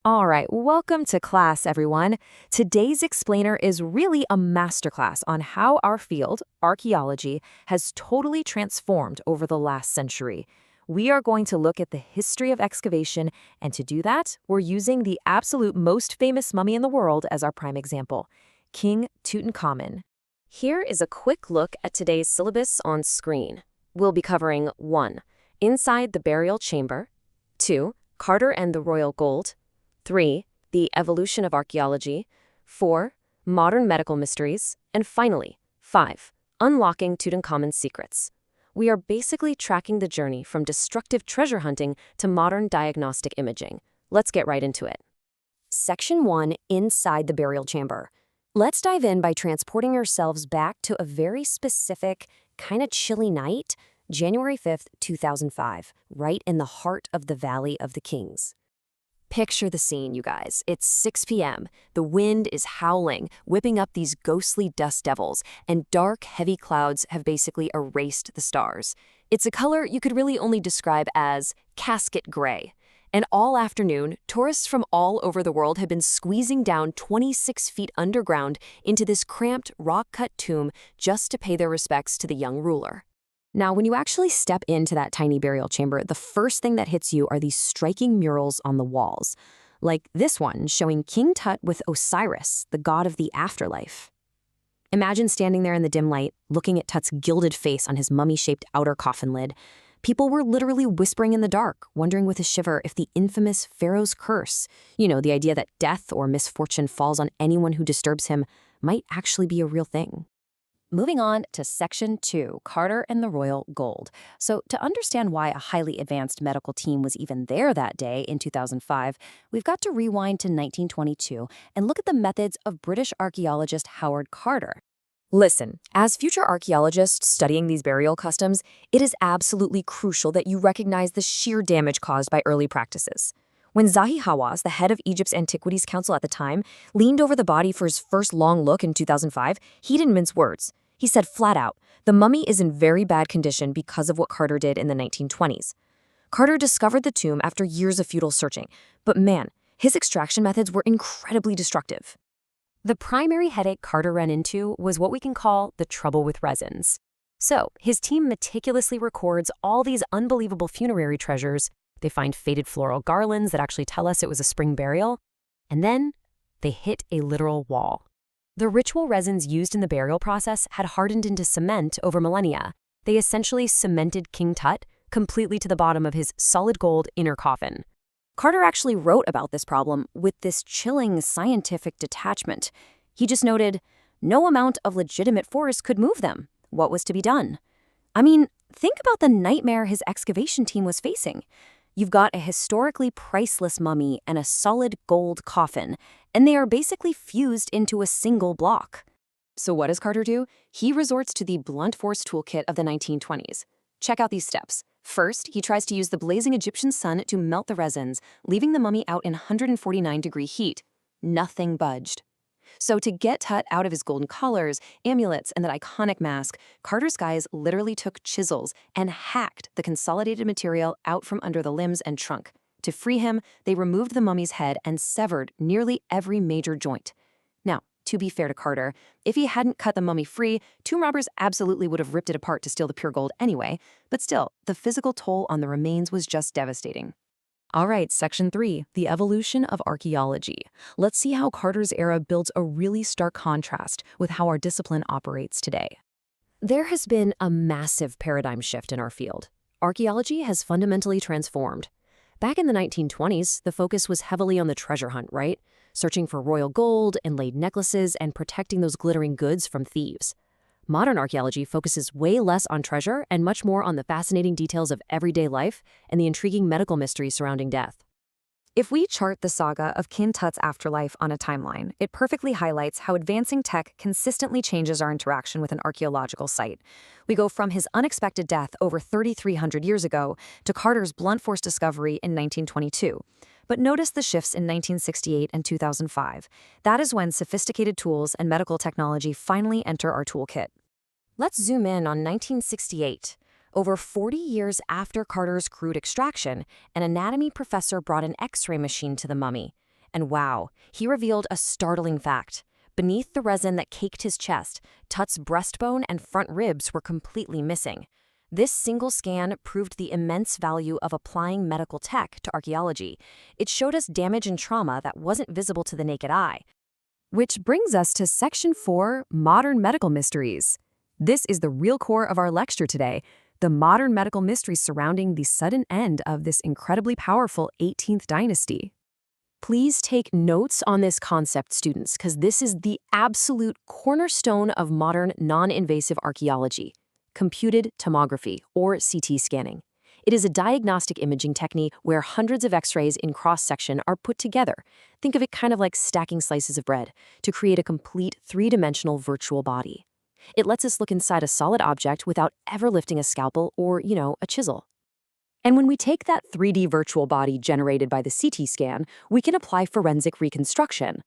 All right, welcome to class, everyone. Today's explainer is really a masterclass on how our field, archaeology, has totally transformed over the last century. We are going to look at the history of excavation, and to do that, we're using the absolute most famous mummy in the world as our prime example, King Tutankhamun. Here is a quick look at today's syllabus on screen. We'll be covering 1. Inside the burial chamber, 2. Carter and the royal gold, 3. The evolution of archaeology, 4. Modern medical mysteries, and finally, 5. Unlocking Tutankhamun's secrets. We are basically tracking the journey from destructive treasure hunting to modern diagnostic imaging. Let's get right into it. Section 1, Inside the Burial Chamber. Let's dive in by transporting ourselves back to a very specific, kind of chilly night, January 5th, 2005, right in the heart of the Valley of the Kings. Picture the scene, you guys. It's 6 p.m. The wind is howling, whipping up these ghostly dust devils, and dark, heavy clouds have basically erased the stars. It's a color you could really only describe as casket gray. And all afternoon, tourists from all over the world have been squeezing down 26 feet underground into this cramped, rock-cut tomb just to pay their respects to the young ruler. Now, when you actually step into that tiny burial chamber, the first thing that hits you are these striking murals on the walls, like this one showing King Tut with Osiris, the god of the afterlife. Imagine standing there in the dim light, looking at Tut's gilded face on his mummy-shaped outer coffin lid. People were literally whispering in the dark, wondering with a shiver if the infamous Pharaoh's curse, the idea that death or misfortune falls on anyone who disturbs him, might actually be a real thing. Moving on to Section 2, Carter and the Royal Gold. So to understand why a highly advanced medical team was even there that day in 2005, we've got to rewind to 1922 and look at the methods of British archaeologist Howard Carter. Listen, as future archaeologists studying these burial customs, it is absolutely crucial that you recognize the sheer damage caused by early practices. When Zahi Hawass, the head of Egypt's Antiquities Council at the time, leaned over the body for his first long look in 2005, he didn't mince words. He said flat out, the mummy is in very bad condition because of what Carter did in the 1920s. Carter discovered the tomb after years of futile searching, but man, his extraction methods were incredibly destructive. The primary headache Carter ran into was what we can call the trouble with resins. So, his team meticulously records all these unbelievable funerary treasures. They find faded floral garlands that actually tell us it was a spring burial, and then they hit a literal wall. The ritual resins used in the burial process had hardened into cement over millennia. They essentially cemented King Tut completely to the bottom of his solid gold inner coffin. Carter actually wrote about this problem with this chilling scientific detachment. He just noted, no amount of legitimate force could move them. What was to be done? I mean, think about the nightmare his excavation team was facing. You've got a historically priceless mummy and a solid gold coffin, and they are basically fused into a single block. So what does Carter do? He resorts to the blunt force toolkit of the 1920s. Check out these steps. First, he tries to use the blazing Egyptian sun to melt the resins, leaving the mummy out in 149-degree heat. Nothing budged. So to get Tut out of his golden collars, amulets, and that iconic mask, Carter's guys literally took chisels and hacked the consolidated material out from under the limbs and trunk. To free him, they removed the mummy's head and severed nearly every major joint. Now, to be fair to Carter, if he hadn't cut the mummy free, tomb robbers absolutely would have ripped it apart to steal the pure gold anyway, but still, the physical toll on the remains was just devastating. All right, Section 3, the evolution of archaeology. Let's see how Carter's era builds a really stark contrast with how our discipline operates today. There has been a massive paradigm shift in our field. Archaeology has fundamentally transformed. Back in the 1920s, the focus was heavily on the treasure hunt, right? Searching for royal gold, inlaid necklaces, and protecting those glittering goods from thieves. Modern archaeology focuses way less on treasure and much more on the fascinating details of everyday life and the intriguing medical mysteries surrounding death. If we chart the saga of King Tut's afterlife on a timeline, it perfectly highlights how advancing tech consistently changes our interaction with an archaeological site. We go from his unexpected death over 3,300 years ago to Carter's blunt force discovery in 1922. But notice the shifts in 1968 and 2005. That is when sophisticated tools and medical technology finally enter our toolkit. Let's zoom in on 1968. Over 40 years after Carter's crude extraction, an anatomy professor brought an X-ray machine to the mummy. And wow, he revealed a startling fact. Beneath the resin that caked his chest, Tut's breastbone and front ribs were completely missing. This single scan proved the immense value of applying medical tech to archaeology. It showed us damage and trauma that wasn't visible to the naked eye. Which brings us to Section 4, Modern Medical Mysteries. This is the real core of our lecture today, the modern medical mysteries surrounding the sudden end of this incredibly powerful 18th dynasty. Please take notes on this concept, students, because this is the absolute cornerstone of modern non-invasive archaeology, computed tomography, or CT scanning. It is a diagnostic imaging technique where hundreds of X-rays in cross-section are put together. Think of it kind of like stacking slices of bread to create a complete three-dimensional virtual body. It lets us look inside a solid object without ever lifting a scalpel or, a chisel. And when we take that 3D virtual body generated by the CT scan, we can apply forensic reconstruction.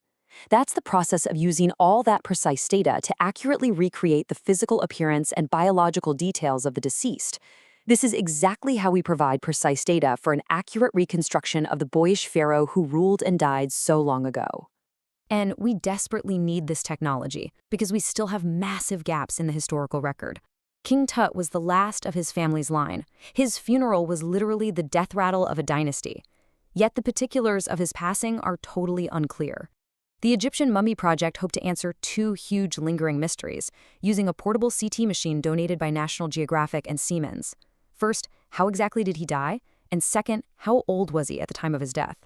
That's the process of using all that precise data to accurately recreate the physical appearance and biological details of the deceased. This is exactly how we provide precise data for an accurate reconstruction of the boyish pharaoh who ruled and died so long ago. And we desperately need this technology because we still have massive gaps in the historical record. King Tut was the last of his family's line. His funeral was literally the death rattle of a dynasty. Yet the particulars of his passing are totally unclear. The Egyptian Mummy Project hoped to answer two huge lingering mysteries, using a portable CT machine donated by National Geographic and Siemens. First, how exactly did he die? And second, how old was he at the time of his death?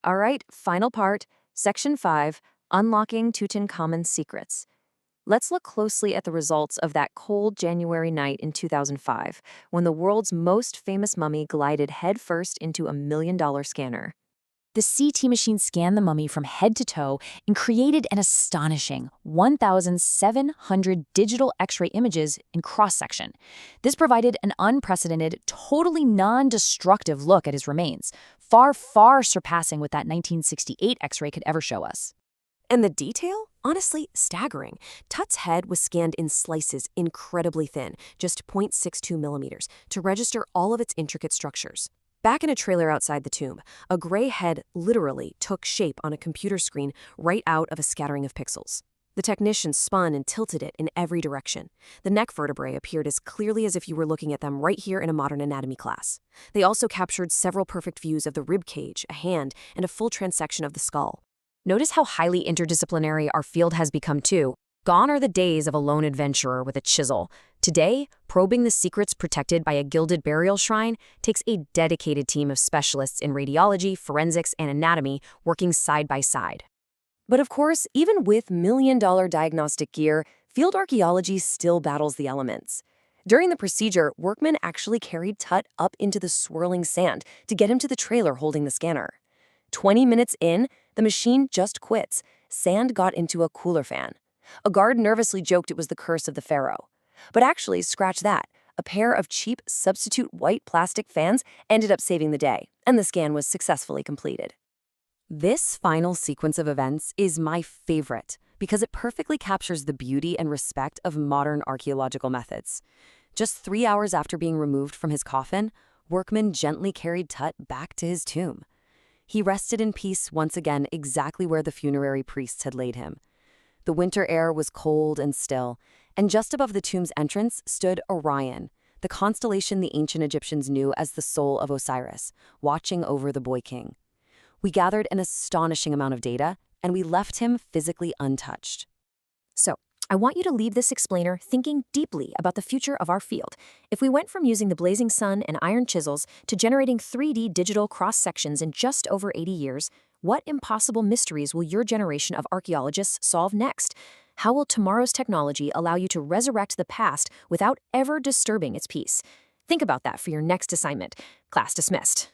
All right, final part, Section 5, Unlocking Tutankhamun's Secrets. Let's look closely at the results of that cold January night in 2005, when the world's most famous mummy glided headfirst into a $1 million scanner. The CT machine scanned the mummy from head to toe and created an astonishing 1,700 digital X-ray images in cross-section. This provided an unprecedented, totally non-destructive look at his remains, far, far surpassing what that 1968 X-ray could ever show us. And the detail? Honestly, staggering. Tut's head was scanned in slices incredibly thin, just 0.62 millimeters, to register all of its intricate structures. Back in a trailer outside the tomb, a gray head literally took shape on a computer screen right out of a scattering of pixels. The technicians spun and tilted it in every direction. The neck vertebrae appeared as clearly as if you were looking at them right here in a modern anatomy class. They also captured several perfect views of the rib cage, a hand, and a full transection of the skull. Notice how highly interdisciplinary our field has become too. Gone are the days of a lone adventurer with a chisel. Today, probing the secrets protected by a gilded burial shrine takes a dedicated team of specialists in radiology, forensics, and anatomy working side by side. But of course, even with million-dollar diagnostic gear, field archaeology still battles the elements. During the procedure, workmen actually carried Tut up into the swirling sand to get him to the trailer holding the scanner. 20 minutes in, the machine just quits. Sand got into a cooler fan. A guard nervously joked it was the curse of the pharaoh. But actually, scratch that. A pair of cheap substitute white plastic fans ended up saving the day, and the scan was successfully completed. This final sequence of events is my favorite because it perfectly captures the beauty and respect of modern archaeological methods. Just 3 hours after being removed from his coffin, workmen gently carried Tut back to his tomb. He rested in peace once again exactly where the funerary priests had laid him. The winter air was cold and still, and just above the tomb's entrance stood Orion, the constellation the ancient Egyptians knew as the soul of Osiris, watching over the boy king. We gathered an astonishing amount of data, and we left him physically untouched. So, I want you to leave this explainer thinking deeply about the future of our field. If we went from using the blazing sun and iron chisels to generating 3D digital cross-sections in just over 80 years, what impossible mysteries will your generation of archaeologists solve next? How will tomorrow's technology allow you to resurrect the past without ever disturbing its peace? Think about that for your next assignment. Class dismissed.